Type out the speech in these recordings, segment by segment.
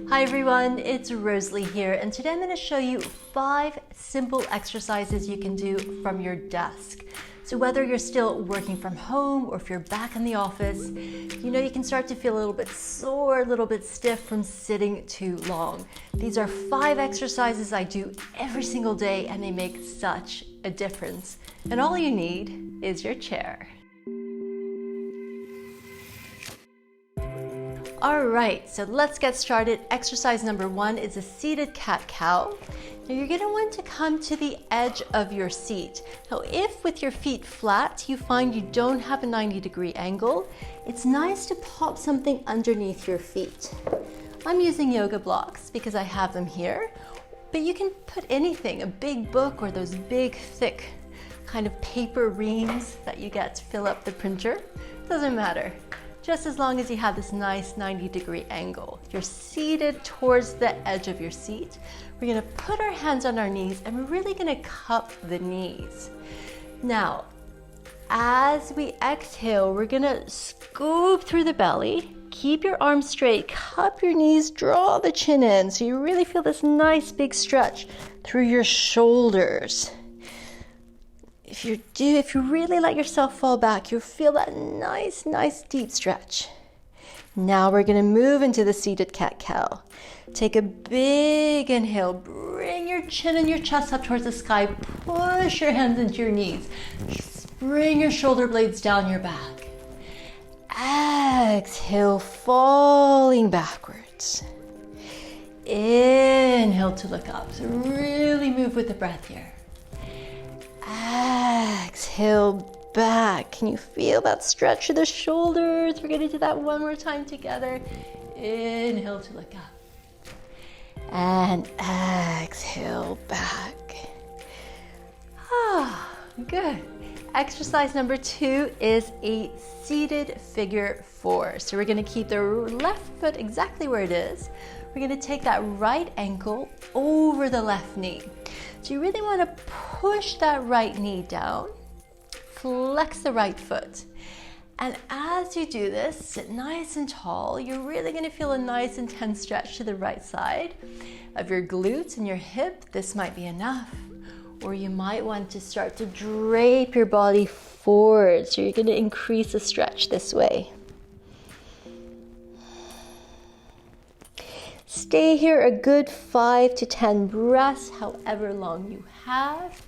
Hi everyone, it's Rosalie here, and today I'm going to show you 5 simple exercises you can do from your desk. So whether you're still working from home or if you're back in the office, you can start to feel a little bit sore, a little bit stiff from sitting too long. These are 5 exercises I do every single day and they make such a difference. And all you need is your chair. All right, so let's get started. Exercise number 1 is a seated cat-cow. Now you're gonna want to come to the edge of your seat. Now if with your feet flat, you find you don't have a 90-degree angle, it's nice to pop something underneath your feet. I'm using yoga blocks because I have them here, but you can put anything, a big book or those big, thick kind of paper reams that you get to fill up the printer. Doesn't matter. Just as long as you have this nice 90-degree angle. You're seated towards the edge of your seat. We're gonna put our hands on our knees and we're really gonna cup the knees. Now, as we exhale, we're gonna scoop through the belly. Keep your arms straight, cup your knees, draw the chin in so you really feel this nice big stretch through your shoulders. If you really let yourself fall back, you'll feel that nice deep stretch. Now we're gonna move into the seated cat-cow. Take a big inhale, bring your chin and your chest up towards the sky, push your hands into your knees, bring your shoulder blades down your back. Exhale, falling backwards. Inhale to look up, so really move with the breath here. Exhale back. Can you feel that stretch of the shoulders? We're going to do that one more time together. Inhale to look up. And exhale back. Good. Exercise number 2 is a seated figure 4. So we're going to keep the left foot exactly where it is. We're going to take that right ankle over the left knee. So you really want to push that right knee down, flex the right foot. And as you do this, sit nice and tall. You're really going to feel a nice intense stretch to the right side of your glutes and your hip. This might be enough. Or you might want to start to drape your body forward. So you're going to increase the stretch this way. Stay here a good 5 to 10 breaths, however long you have.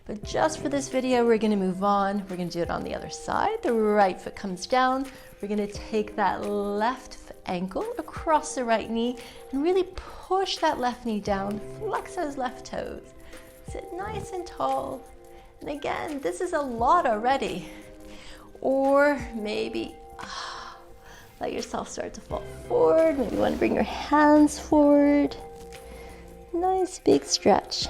But just for this video, we're gonna move on. We're gonna do it on the other side. The right foot comes down. We're gonna take that left ankle across the right knee and really push that left knee down. Flex those left toes. Sit nice and tall. And again, this is a lot already. Or maybe, let yourself start to fall forward. Maybe you want to bring your hands forward. Nice big stretch.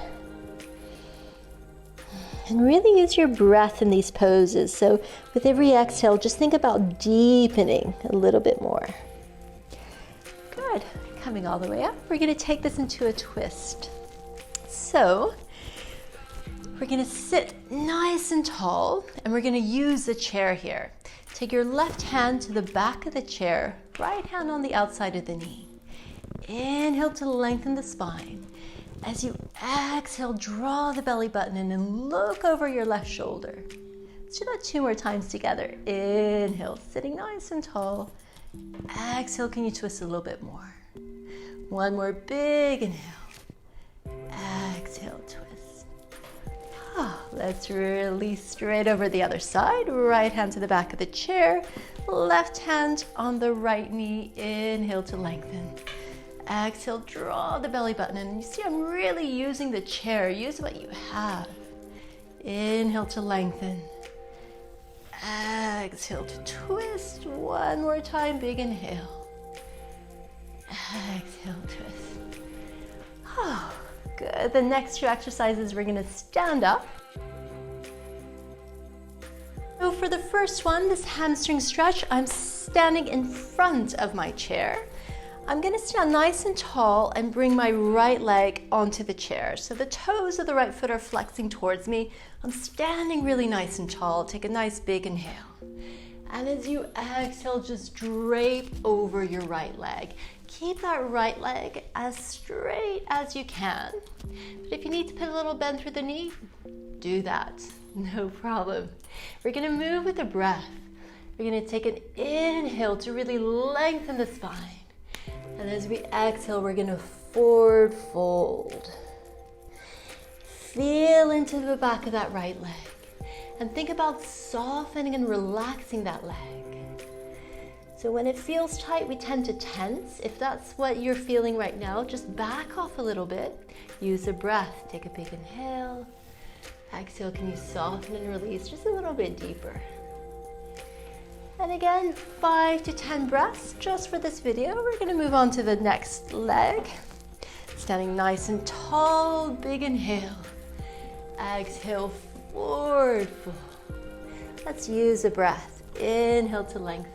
And really use your breath in these poses. So with every exhale, just think about deepening a little bit more. Good. Coming all the way up. We're going to take this into a twist. So we're going to sit nice and tall and we're going to use the chair here. Take your left hand to the back of the chair, right hand on the outside of the knee. Inhale to lengthen the spine. As you exhale, draw the belly button in and look over your left shoulder. Let's do that 2 more times together. Inhale, sitting nice and tall. Exhale, can you twist a little bit more? One more big inhale. Exhale, twist. Let's release straight over the other side. Right hand to the back of the chair. Left hand on the right knee. Inhale to lengthen. Exhale, draw the belly button in. You see, I'm really using the chair. Use what you have. Inhale to lengthen. Exhale to twist. One more time, big inhale. Exhale, twist. Good. The next 2 exercises, we're going to stand up. So for the first one, this hamstring stretch, I'm standing in front of my chair. I'm going to stand nice and tall and bring my right leg onto the chair. So the toes of the right foot are flexing towards me. I'm standing really nice and tall. Take a nice big inhale. And as you exhale, just drape over your right leg. keep that right leg as straight as you can. But if you need to put a little bend through the knee, do that, no problem. We're gonna move with the breath. We're gonna take an inhale to really lengthen the spine. And as we exhale, we're gonna forward fold. Feel into the back of that right leg. And think about softening and relaxing that leg. So when it feels tight, we tend to tense. If that's what you're feeling right now, just back off a little bit. Use the breath. Take a big inhale. Exhale, can you soften and release just a little bit deeper? And again, 5 to 10 breaths just for this video. We're gonna move on to the next leg. Standing nice and tall, big inhale. Exhale, forward fold. Let's use the breath. Inhale to lengthen.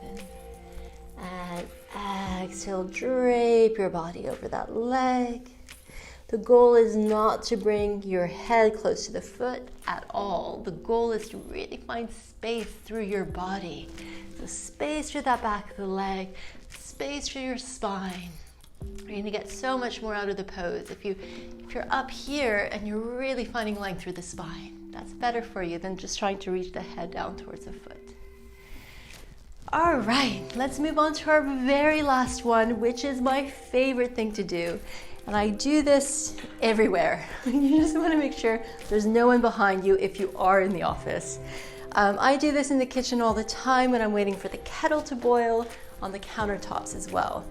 And exhale, drape your body over that leg. The goal is not to bring your head close to the foot at all. The goal is to really find space through your body. So space through that back of the leg, space through your spine. You're gonna get so much more out of the pose if you're up here and you're really finding length through the spine. That's better for you than just trying to reach the head down towards the foot. All right, let's move on to our very last one, which is my favorite thing to do. And I do this everywhere. You just want to make sure there's no one behind you if you are in the office. I do this in the kitchen all the time when I'm waiting for the kettle to boil, on the countertops as well.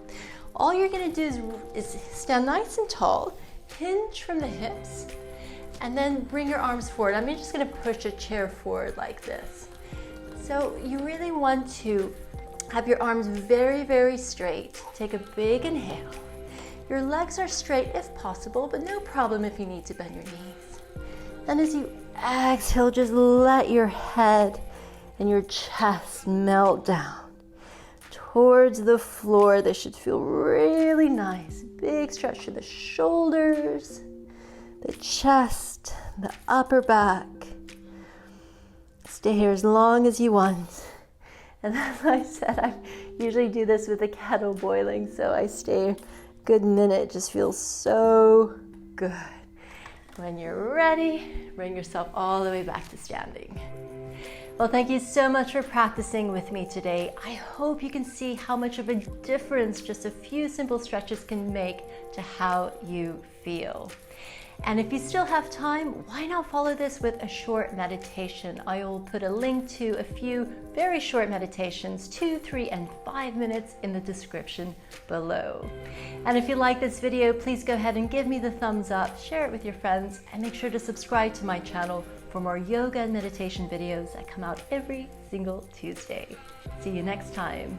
All you're gonna do is stand nice and tall, hinge from the hips, and then bring your arms forward. I'm just gonna push a chair forward like this. So you really want to have your arms very, very straight. Take a big inhale. Your legs are straight if possible, but no problem if you need to bend your knees. Then as you exhale, just let your head and your chest melt down towards the floor. This should feel really nice. Big stretch to the shoulders, the chest, the upper back. Stay here as long as you want. And as I said, I usually do this with the kettle boiling, so I stay a good minute. It just feels so good. When you're ready, bring yourself all the way back to standing. Well, thank you so much for practicing with me today. I hope you can see how much of a difference just a few simple stretches can make to how you feel. And if you still have time, why not follow this with a short meditation? I will put a link to a few very short meditations, 2, 3, and 5 minutes in the description below. And if you like this video, please go ahead and give me the thumbs up, share it with your friends, and make sure to subscribe to my channel for more yoga and meditation videos that come out every single Tuesday. See you next time.